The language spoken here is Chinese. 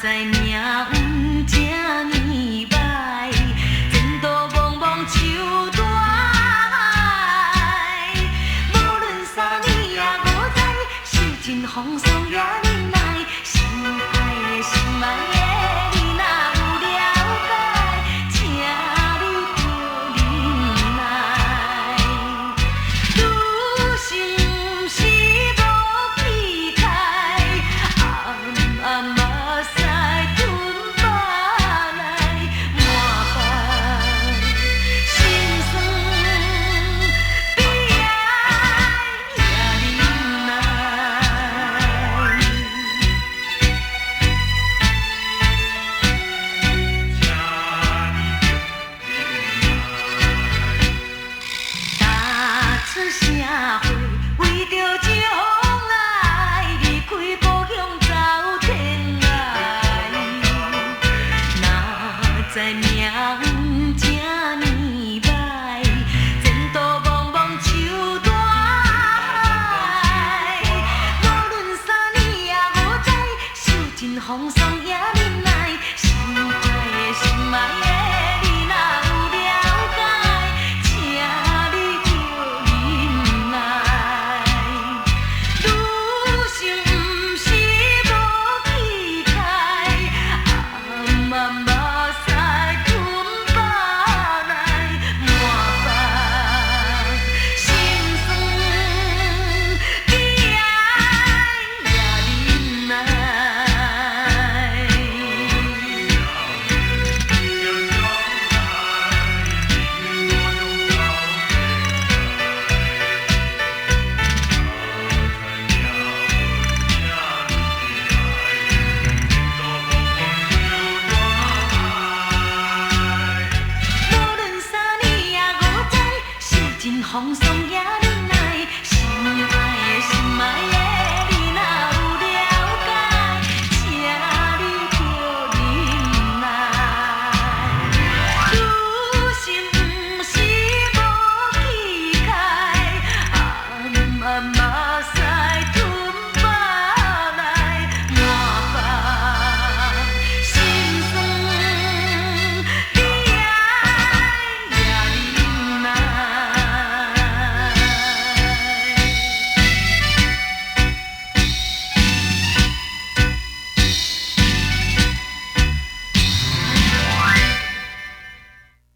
知命运这呢歹，前途茫茫像大海。无论三年也无知，受尽风霜也忍耐，心爱的心爱的你若有了解，请你着忍耐。女性不是无气概，暗暗目屎吞巴来，满腹心酸悲哀也忍耐。踏出社会，为着将来离开故乡走天涯。哪知命运这呢歹，前途茫茫像大海。无论三年也无知，受尽风霜也忍耐，心爱的心爱的。